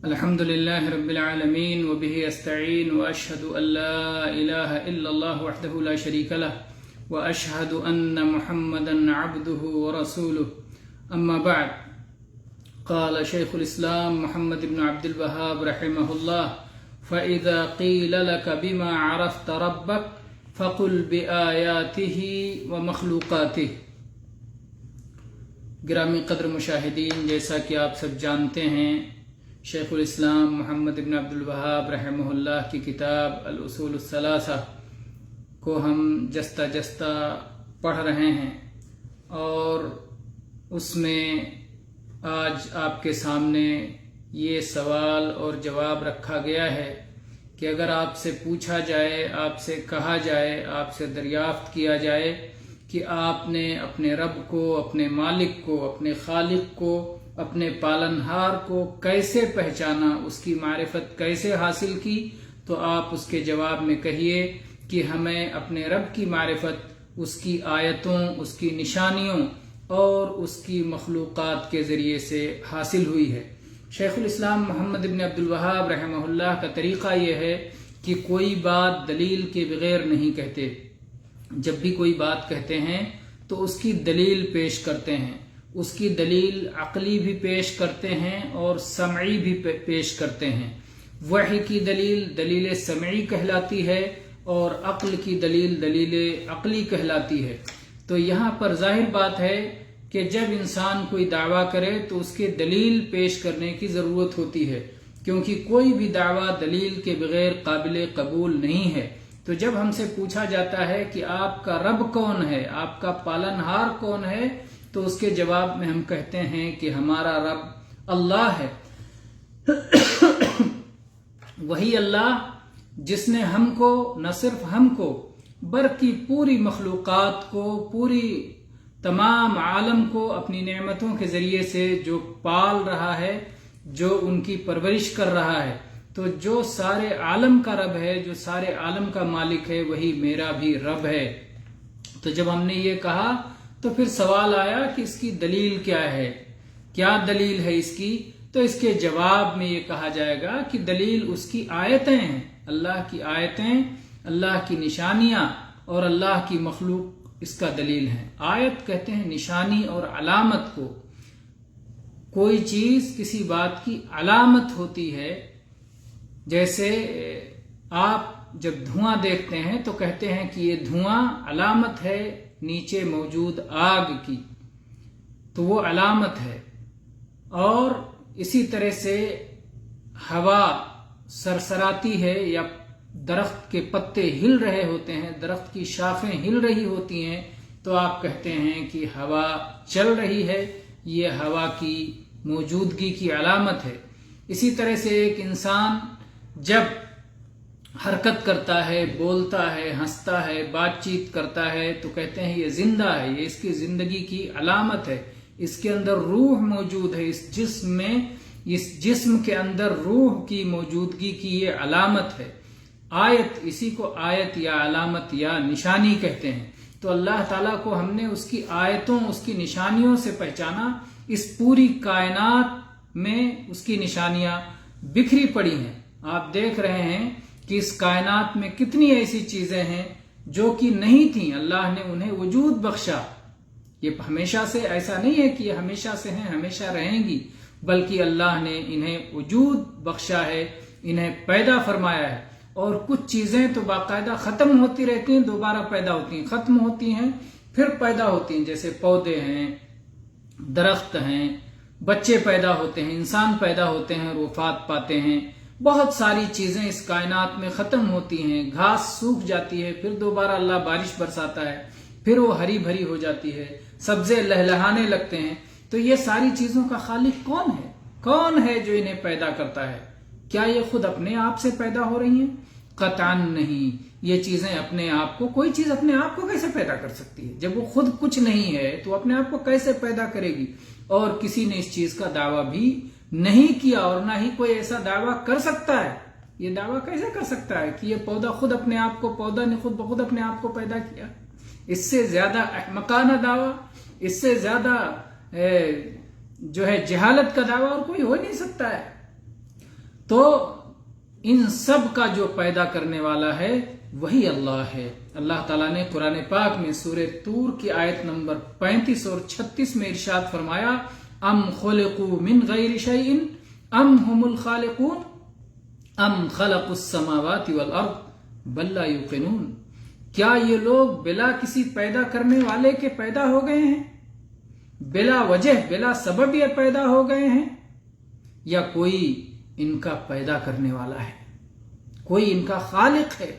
الحمد لله رب العالمين وبه أستعين وأشهد أن لا إله إلا الله وحده لا شريك له وأشهد أن محمدا عبده ورسوله أما بعد قال شيخ الإسلام محمد بن عبد الوهاب رحمه الله فإذا قيل لك بما عرفت ربك فقل بآياته ومخلوقاته۔ گرامی قدر مشاہدین، جیسا کہ آپ سب جانتے ہیں، شیخ الاسلام محمد بن عبد الوہاب رحمہ اللہ کی کتاب الاصول الثلاثہ کو ہم جستہ جستہ پڑھ رہے ہیں، اور اس میں آج آپ کے سامنے یہ سوال اور جواب رکھا گیا ہے کہ اگر آپ سے پوچھا جائے، آپ سے کہا جائے، آپ سے دریافت کیا جائے کہ آپ نے اپنے رب کو، اپنے مالک کو، اپنے خالق کو، اپنے پالنہار کو کیسے پہچانا، اس کی معرفت کیسے حاصل کی، تو آپ اس کے جواب میں کہیے کہ ہمیں اپنے رب کی معرفت اس کی آیتوں، اس کی نشانیوں اور اس کی مخلوقات کے ذریعے سے حاصل ہوئی ہے۔ شیخ الاسلام محمد بن عبد الوہاب رحمہ اللہ کا طریقہ یہ ہے کہ کوئی بات دلیل کے بغیر نہیں کہتے۔ جب بھی کوئی بات کہتے ہیں تو اس کی دلیل پیش کرتے ہیں، اس کی دلیل عقلی بھی پیش کرتے ہیں اور سمعی بھی پیش کرتے ہیں۔ وحی کی دلیل دلیل سمعی کہلاتی ہے اور عقل کی دلیل دلیل عقلی کہلاتی ہے۔ تو یہاں پر ظاہر بات ہے کہ جب انسان کوئی دعویٰ کرے تو اس کے دلیل پیش کرنے کی ضرورت ہوتی ہے، کیونکہ کوئی بھی دعویٰ دلیل کے بغیر قابل قبول نہیں ہے۔ تو جب ہم سے پوچھا جاتا ہے کہ آپ کا رب کون ہے، آپ کا پالنہار کون ہے، تو اس کے جواب میں ہم کہتے ہیں کہ ہمارا رب اللہ ہے۔ وہی اللہ جس نے ہم کو، نہ صرف ہم کو بلکہ پوری مخلوقات کو، پوری تمام عالم کو اپنی نعمتوں کے ذریعے سے جو پال رہا ہے، جو ان کی پرورش کر رہا ہے، تو جو سارے عالم کا رب ہے، جو سارے عالم کا مالک ہے، وہی میرا بھی رب ہے۔ تو جب ہم نے یہ کہا تو پھر سوال آیا کہ اس کی دلیل کیا ہے، کیا دلیل ہے اس کی؟ تو اس کے جواب میں یہ کہا جائے گا کہ دلیل اس کی آیتیں ہیں، اللہ کی آیتیں، اللہ کی نشانیاں اور اللہ کی مخلوق اس کا دلیل ہے۔ آیت کہتے ہیں نشانی اور علامت کو۔ کوئی چیز کسی بات کی علامت ہوتی ہے، جیسے آپ جب دھواں دیکھتے ہیں تو کہتے ہیں کہ یہ دھواں علامت ہے نیچے موجود آگ کی، تو وہ علامت ہے۔ اور اسی طرح سے ہوا سرسراتی ہے یا درخت کے پتے ہل رہے ہوتے ہیں، درخت کی شاخیں ہل رہی ہوتی ہیں، تو آپ کہتے ہیں کہ ہوا چل رہی ہے، یہ ہوا کی موجودگی کی علامت ہے۔ اسی طرح سے ایک انسان جب حرکت کرتا ہے، بولتا ہے، ہنستا ہے، بات چیت کرتا ہے، تو کہتے ہیں یہ زندہ ہے، یہ اس کی زندگی کی علامت ہے، اس کے اندر روح موجود ہے، اس جسم کے اندر روح کی موجودگی کی یہ علامت ہے۔ آیت، اسی کو آیت یا علامت یا نشانی کہتے ہیں۔ تو اللہ تعالیٰ کو ہم نے اس کی آیتوں، اس کی نشانیوں سے پہچانا۔ اس پوری کائنات میں اس کی نشانیاں بکھری پڑی ہیں۔ آپ دیکھ رہے ہیں کہ اس کائنات میں کتنی ایسی چیزیں ہیں جو کہ نہیں تھیں، اللہ نے انہیں وجود بخشا۔ یہ ہمیشہ سے ایسا نہیں ہے کہ یہ ہمیشہ سے ہیں، ہمیشہ رہیں گی، بلکہ اللہ نے انہیں وجود بخشا ہے، انہیں پیدا فرمایا ہے۔ اور کچھ چیزیں تو باقاعدہ ختم ہوتی رہتی ہیں، دوبارہ پیدا ہوتی ہیں، ختم ہوتی ہیں پھر پیدا ہوتی ہیں، جیسے پودے ہیں، درخت ہیں، بچے پیدا ہوتے ہیں، انسان پیدا ہوتے ہیں اور وفات پاتے ہیں۔ بہت ساری چیزیں اس کائنات میں ختم ہوتی ہیں، گھاس سوکھ جاتی ہے، پھر دوبارہ اللہ بارش برساتا ہے، پھر وہ ہری بھری ہو جاتی ہے، سبزے لہلہانے لگتے ہیں۔ تو یہ ساری چیزوں کا خالق کون ہے؟ کون ہے جو انہیں پیدا کرتا ہے؟ کیا یہ خود اپنے آپ سے پیدا ہو رہی ہیں؟ قطعاً نہیں۔ یہ چیزیں اپنے آپ کو، کوئی چیز اپنے آپ کو کیسے پیدا کر سکتی ہے؟ جب وہ خود کچھ نہیں ہے تو اپنے آپ کو کیسے پیدا کرے گی؟ اور کسی نے اس چیز کا دعویٰ بھی نہیں کیا، اور نہ ہی کوئی ایسا دعویٰ کر سکتا ہے۔ یہ دعویٰ کیسے کر سکتا ہے کہ یہ پودا خود اپنے آپ کو، پودا نے خود بخود اپنے آپ کو پیدا کیا؟ اس سے زیادہ احمقانہ دعویٰ، اس سے زیادہ جو ہے جہالت کا دعویٰ اور کوئی ہو نہیں سکتا ہے۔ تو ان سب کا جو پیدا کرنے والا ہے وہی اللہ ہے۔ اللہ تعالیٰ نے قرآن پاک میں سورہ طور کی آیت نمبر 35 اور 36 میں ارشاد فرمایا، ام خلقوا من غیر شیء ام هم الخالقون ام خلقوا السماوات والارض بل لا یوقنون۔ کیا یہ لوگ بلا کسی پیدا کرنے والے کے پیدا ہو گئے ہیں، بلا وجہ بلا سبب یہ پیدا ہو گئے ہیں، یا کوئی ان کا پیدا کرنے والا ہے، کوئی ان کا خالق ہے؟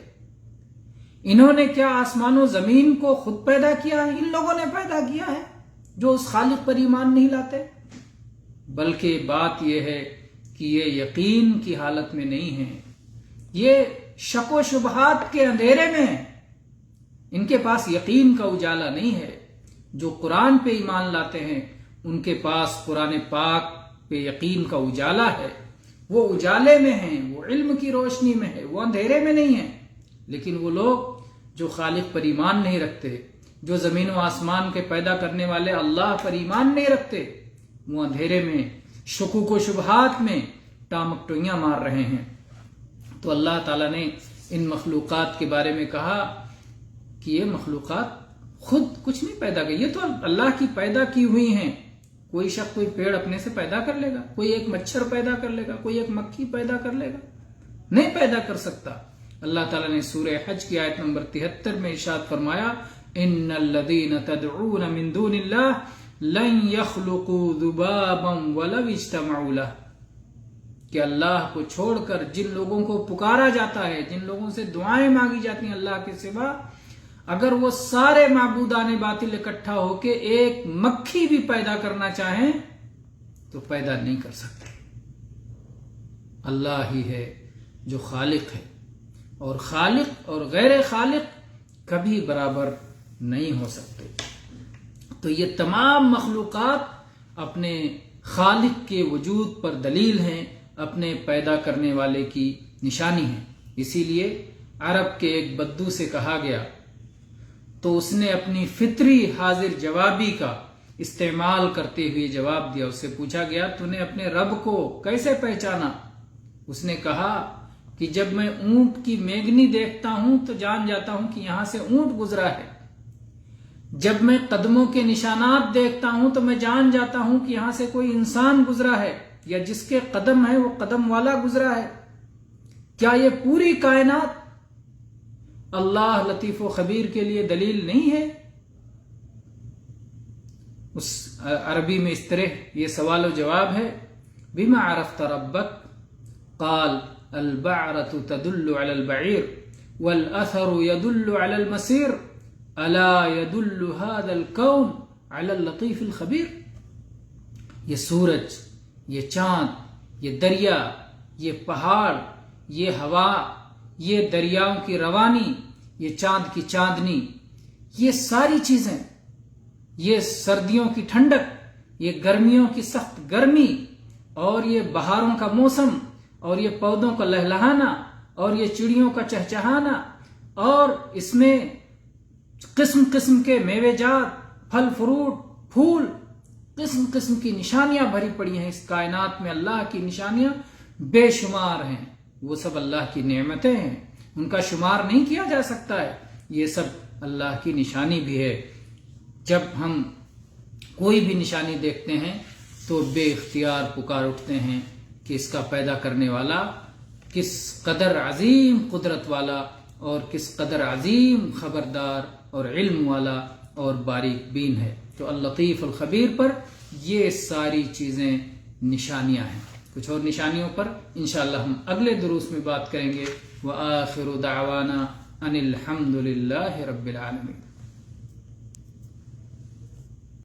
انہوں نے کیا آسمان و زمین کو خود پیدا کیا ہے؟ ان لوگوں نے پیدا کیا ہے جو اس خالق پر ایمان نہیں لاتے۔ بلکہ بات یہ ہے کہ یہ یقین کی حالت میں نہیں ہیں، یہ شک و شبہات کے اندھیرے میں ہیں، ان کے پاس یقین کا اجالا نہیں ہے۔ جو قرآن پہ ایمان لاتے ہیں ان کے پاس قرآن پاک پہ یقین کا اجالا ہے، وہ اجالے میں ہیں، وہ علم کی روشنی میں ہے، وہ اندھیرے میں نہیں ہیں۔ لیکن وہ لوگ جو خالق پر ایمان نہیں رکھتے، جو زمین و آسمان کے پیدا کرنے والے اللہ پر ایمان نہیں رکھتے، وہ اندھیرے میں شکوک و شبہات میں ٹامک ٹوئیاں مار رہے ہیں۔ تو اللہ تعالیٰ نے ان مخلوقات کے بارے میں کہا کہ یہ مخلوقات خود کچھ نہیں پیدا کی، یہ تو اللہ کی پیدا کی ہوئی ہیں۔ کوئی شخص کوئی پیڑ اپنے سے پیدا کر لے گا، کوئی ایک مچھر پیدا کر لے گا، کوئی ایک مکھی پیدا کر لے گا؟ نہیں پیدا کر سکتا۔ اللہ تعالیٰ نے سورہ حج کی آیت نمبر 73 میں ارشاد فرمایا، ان الذین تدعون من دون اللہ لن يخلقوا ذبابا ولو اجتمعوا لہ، کہ اللہ کو چھوڑ کر جن لوگوں کو پکارا جاتا ہے، جن لوگوں سے دعائیں مانگی جاتی ہیں اللہ کے سوا، اگر وہ سارے معبودان باطل اکٹھا ہو کے ایک مکھی بھی پیدا کرنا چاہیں تو پیدا نہیں کر سکتے۔ اللہ ہی ہے جو خالق ہے، اور خالق اور غیر خالق کبھی برابر نہیں ہو سکتے۔ تو یہ تمام مخلوقات اپنے خالق کے وجود پر دلیل ہیں، اپنے پیدا کرنے والے کی نشانی ہیں۔ اسی لیے عرب کے ایک بدو سے کہا گیا تو اس نے اپنی فطری حاضر جوابی کا استعمال کرتے ہوئے جواب دیا۔ اس سے پوچھا گیا تو نے اپنے رب کو کیسے پہچانا؟ اس نے کہا کہ جب میں اونٹ کی میگنی دیکھتا ہوں تو جان جاتا ہوں کہ یہاں سے اونٹ گزرا ہے، جب میں قدموں کے نشانات دیکھتا ہوں تو میں جان جاتا ہوں کہ یہاں سے کوئی انسان گزرا ہے، یا جس کے قدم ہے وہ قدم والا گزرا ہے۔ کیا یہ پوری کائنات اللہ لطیف و خبیر کے لیے دلیل نہیں ہے؟ اس عربی میں اس طرح یہ سوال و جواب ہے، بما عرفت ربک قال البعرۃ تدل علی البعیر والاثر يدل على المسیر الا يدل هذا الكون على اللطیف الخبیر۔ یہ سورج، یہ چاند، یہ دریا، یہ پہاڑ، یہ ہوا، یہ دریاؤں کی روانی، یہ چاند کی چاندنی، یہ ساری چیزیں، یہ سردیوں کی ٹھنڈک، یہ گرمیوں کی سخت گرمی، اور یہ بہاروں کا موسم، اور یہ پودوں کا لہلہانا، اور یہ چڑیوں کا چہچہانا، اور اس میں قسم قسم کے میوے جات، پھل فروٹ، پھول، قسم قسم کی نشانیاں بھری پڑی ہیں۔ اس کائنات میں اللہ کی نشانیاں بے شمار ہیں، وہ سب اللہ کی نعمتیں ہیں، ان کا شمار نہیں کیا جا سکتا ہے۔ یہ سب اللہ کی نشانی بھی ہے۔ جب ہم کوئی بھی نشانی دیکھتے ہیں تو بے اختیار پکار اٹھتے ہیں کہ اس کا پیدا کرنے والا کس قدر عظیم قدرت والا اور کس قدر عظیم خبردار اور علم والا اور باریک بین ہے۔ تو اللطیف الخبیر پر یہ ساری چیزیں نشانیاں ہیں۔ کچھ اور نشانیوں پر انشاءاللہ ہم اگلے دروس میں بات کریں گے۔ وآخر دعوانا ان الحمد للہ رب العالمین۔